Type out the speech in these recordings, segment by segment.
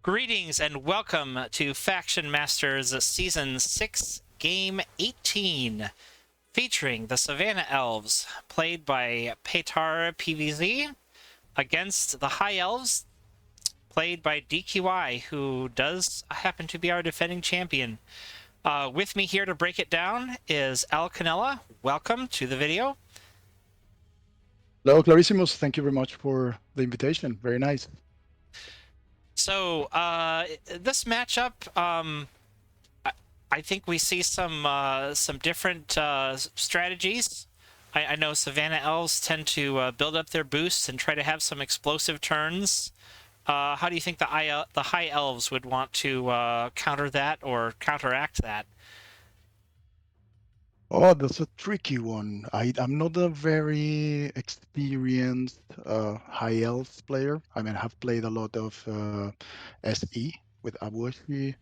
Greetings and welcome to FactionMasters Season 6, Game 18, featuring the Savannah Elves, played by PetarPvZ, against the High Elves, played by DQI, who does happen to be our defending champion. With me here to break it down is LCANELA. Welcome to the video. Hello, Clarissimus. Thank you very much for the invitation. Very nice. So, this matchup, I think we see some different strategies. I know Savannah Elves tend to build up their boosts and try to have some explosive turns. How do you think the High Elves would want to counter that or counteract that? Oh, that's a tricky one. I'm not a very experienced High Elves player. I mean, I have played a lot of SE with Abushi.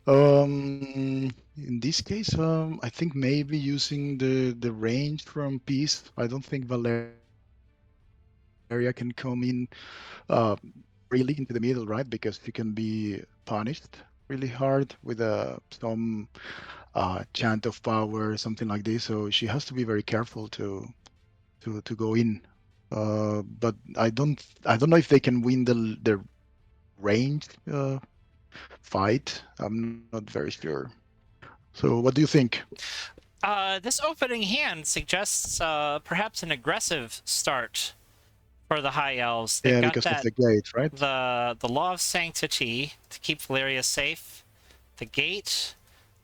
In this case, I think maybe using the range from Peace. I don't think Valeria can come in uh, really into the middle, right? Because she can be punished really hard with some chant of power, something like this. So she has to be very careful to go in. But I don't know if they can win the ranged fight. I'm not very sure. So what do you think? This opening hand suggests perhaps an aggressive start for the High Elves. They've Yeah, got because of that the gate, right? the Law of Sanctity to keep Valeria safe. The gate,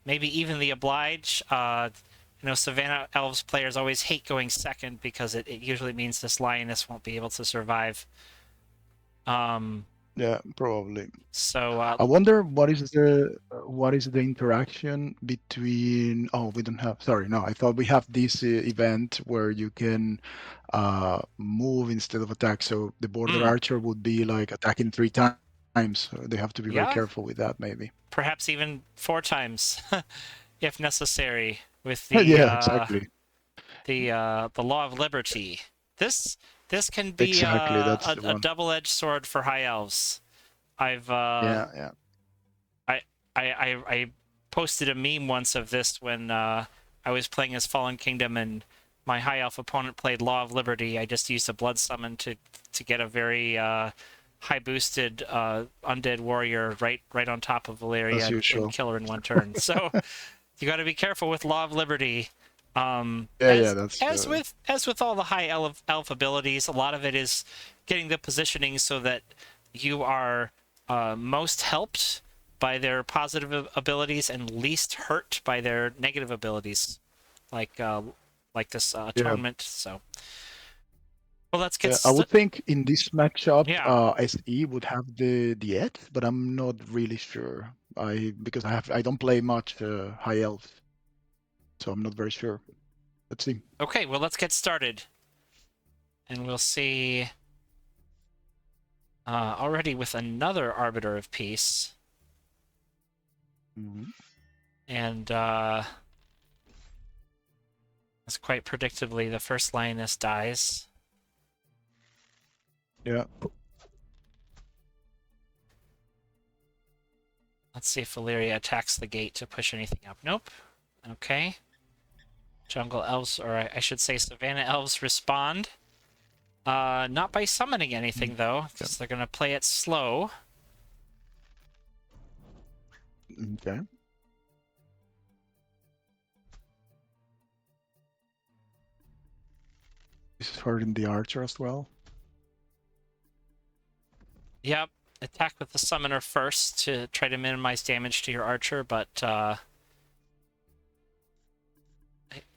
maybe even the Oblige. Savannah Elves players always hate going second because it usually means this Lioness won't be able to survive. Yeah, probably. So I wonder what is the interaction between. Oh, we don't have. Sorry, no. I thought we have this event where you can move instead of attack. So the border archer would be like attacking 3 times. So they have to be very careful with that, maybe. Perhaps even 4 times, if necessary, with the Yeah, exactly. the Law of Liberty. This can be Exactly, that's the a one. double-edged sword for High Elves. I've Yeah. I posted a meme once of this when I was playing as Fallen Kingdom and my High Elf opponent played Law of Liberty. I just used a Blood Summon to get a very high boosted undead warrior right on top of Valeria As usual. and kill her in one turn. So you got to be careful with Law of Liberty. That's As with all the High Elf abilities, a lot of it is getting the positioning so that you are most helped by their positive abilities and least hurt by their negative abilities, like this atonement. So, well, let's get. I would think in this matchup, Yeah. SE would have the edge, but I'm not really sure. Because I don't play much High Elves, so I'm not very sure. Let's see. Okay, well, let's get started, and we'll see. Already with another Arbiter of Peace. And as quite predictably, the first Lioness dies. Yeah. Let's see if Valeria attacks the gate to push anything up. Nope. Okay. Jungle Elves, or I should say Savannah Elves, respond. Not by summoning anything, though, because they're going to play it slow. Okay. This is hurting the archer as well. Yep. Attack with the summoner first to try to minimize damage to your archer, but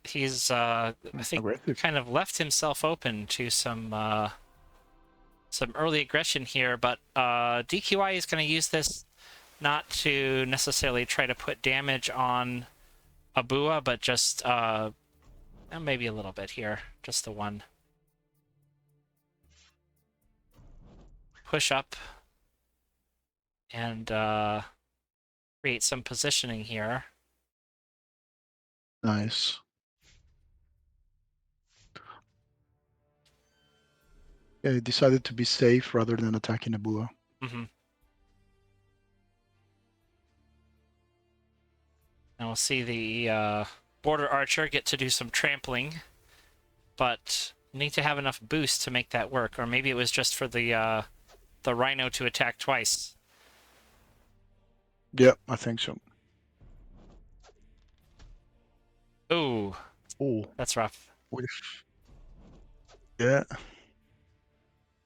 he's I think aggressive. kind of left himself open to some early aggression here, but DQI is going to use this not to necessarily try to put damage on Abua, but just maybe a little bit here, just the one. Push up and create some positioning here. Nice. Yeah, he decided to be safe rather than attacking Abua. Mm-hmm. And we'll see the border archer get to do some trampling, but need to have enough boost to make that work. Or maybe it was just for the rhino to attack twice. Yeah, I think so. Ooh, Oh, that's rough. yeah.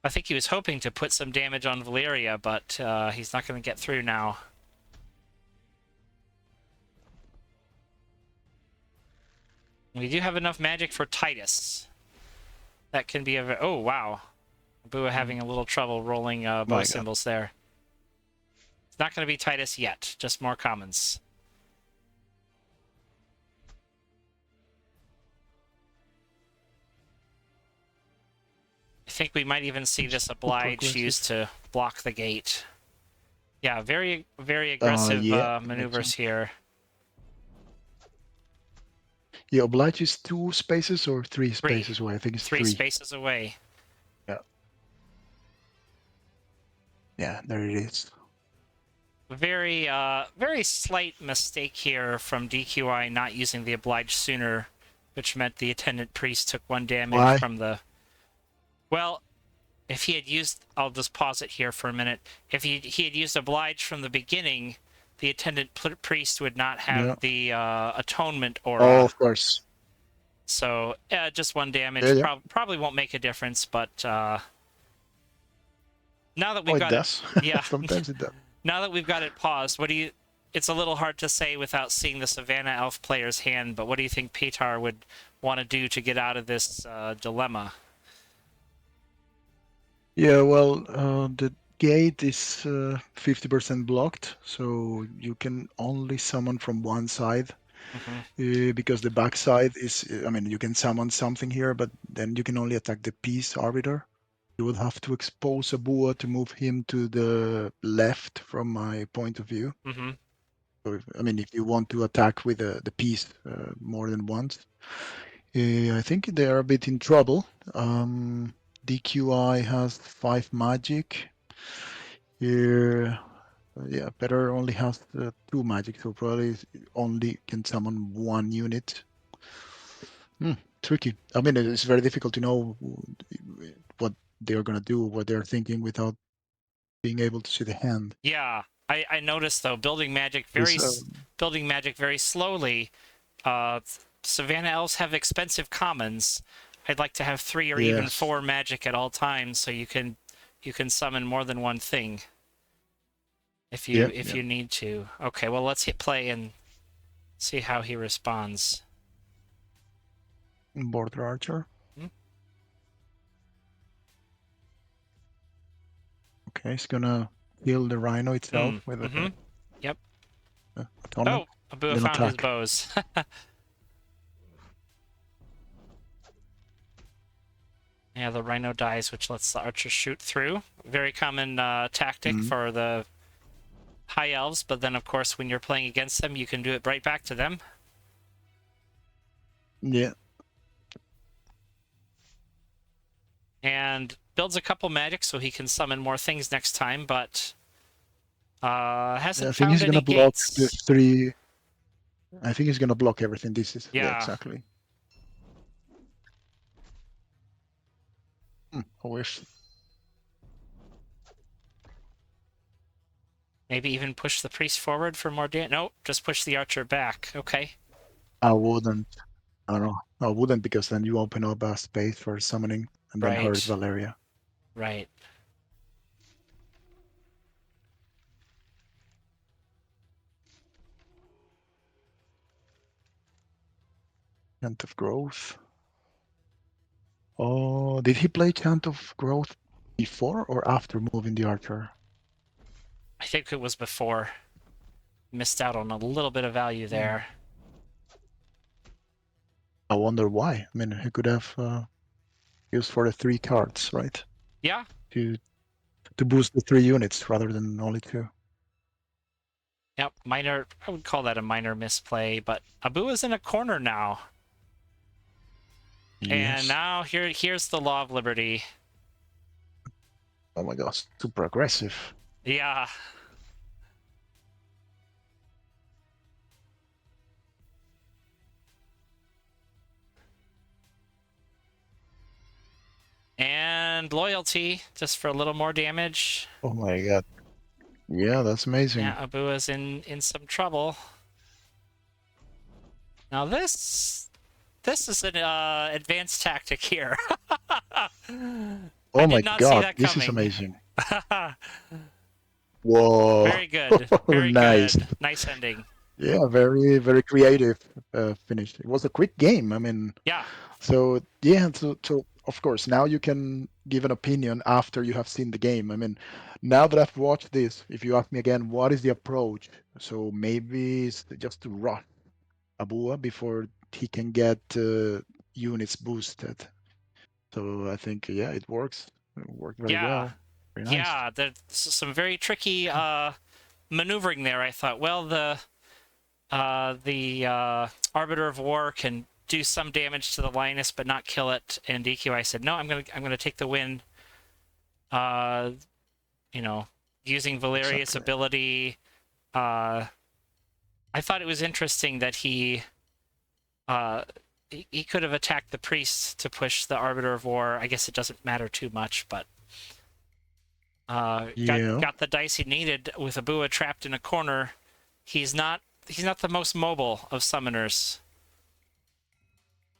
I think he was hoping to put some damage on Valeria, but he's not going to get through now. We do have enough magic for Titus. That can be a... Oh, wow. Bua having a little trouble rolling bow symbols there. It's not going to be Titus yet, just more commons. I think we might even see this oblige used to block the gate. Yeah, very, very aggressive maneuvers here. Yeah, oblige is 2 spaces or 3 spaces away? I think it's 3. 3 spaces away. Yeah. Yeah, there it is. Very, very slight mistake here from DQI not using the oblige sooner, which meant the attendant priest took 1 damage from the... Well, if he had used... I'll just pause it here for a minute. If he had used oblige from the beginning, the attendant priest would not have the atonement aura. Oh, of course. So, just 1 damage. Probably won't make a difference, but now that we've got it... Yeah. Sometimes it does. Now that we've got it paused, what do you... It's a little hard to say without seeing the Savannah Elf player's hand, but what do you think Petar would want to do to get out of this dilemma? Yeah, well, the gate is 50% blocked, so you can only summon from one side. Because the back side is... I mean, you can summon something here, but then you can only attack the peace arbiter. You would have to expose a Bua to move him to the left from my point of view. So I mean, if you want to attack with the piece more than once, I think they are a bit in trouble. DQI has 5 magic. Here, yeah, Petar only has 2 magic, so probably only can summon 1 unit. Tricky. I mean, it's very difficult to know what they're gonna do, what they're thinking without being able to see the hand. Yeah, I noticed though, building magic very slowly. Savannah Elves have expensive commons. I'd like to have 3 or even 4 magic at all times, so you can summon more than 1 thing if you need to. Okay, well let's hit play and see how he responds. Border archer. Okay, he's gonna heal the rhino itself with a... Yep. Atonement. Oh, Abua found his bows. Yeah, the rhino dies, which lets the archer shoot through. Very common tactic for the High Elves, but then, of course, when you're playing against them, you can do it right back to them. Yeah. And builds a couple magic so he can summon more things next time, but hasn't found any gates. I think he's gonna block the 3... I think he's gonna block everything. This is... Yeah, exactly. I wish. Maybe even push the priest forward for more damage. No, just push the archer back. Okay. I wouldn't. I don't know. I wouldn't, because then you open up a space for summoning and then hurt Valeria. Right. Chant of Growth. Oh, did he play Chant of Growth before or after moving the archer? I think it was before. Missed out on a little bit of value there. I wonder why. I mean, he could have used for the 3 cards, right? Yeah. To boost the 3 units rather than only 2. Yep, minor. I would call that a minor misplay, but Abua's in a corner now. Yes. And now here's the Law of Liberty. Oh my gosh, super aggressive. Yeah. And loyalty, just for a little more damage. Oh my god. Yeah, that's amazing. Yeah, Abua's in some trouble. Now this is an advanced tactic here. I Oh my did not see god, that this is coming. amazing. Whoa. Very good. Very Nice. good. Nice ending. Yeah, very, very creative finish. It was a quick game. I mean, Yeah. so yeah, so of course now you can give an opinion after you have seen the game. I mean, now that I've watched this, if you ask me again, what is the approach? So maybe it's just to rush Abua before he can get units boosted. So I think yeah, it works. It worked very Yeah. well. Very nice. Yeah. There's some very tricky maneuvering there. I thought, well, the Arbiter of War can do some damage to the Lioness but not kill it. And DQ, I said, no, I'm gonna take the win. You know, using Valerius' Exactly. ability. I thought it was interesting that he could have attacked the priest to push the Arbiter of War. I guess it doesn't matter too much, but Yeah. got the dice he needed with Abua trapped in a corner. He's not the most mobile of summoners.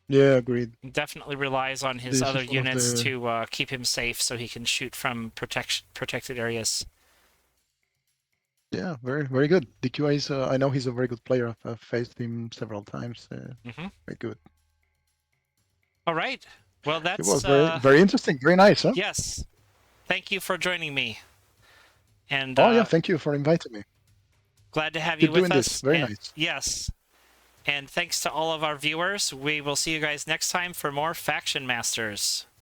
Yeah, agreed. He definitely relies on his This other is one of units the to keep him safe so he can shoot from protected areas. yeah, very very good. DQA is I know he's a very good player. I've faced him several times. Very good. All right. Well, It was that's very very interesting. Very nice, huh? yes. Thank you for joining me, and Oh yeah, thank you for inviting me. glad to have you Keep with doing this. us. Very And nice. yes, and thanks to all of our viewers. We will see you guys next time for more Faction Masters.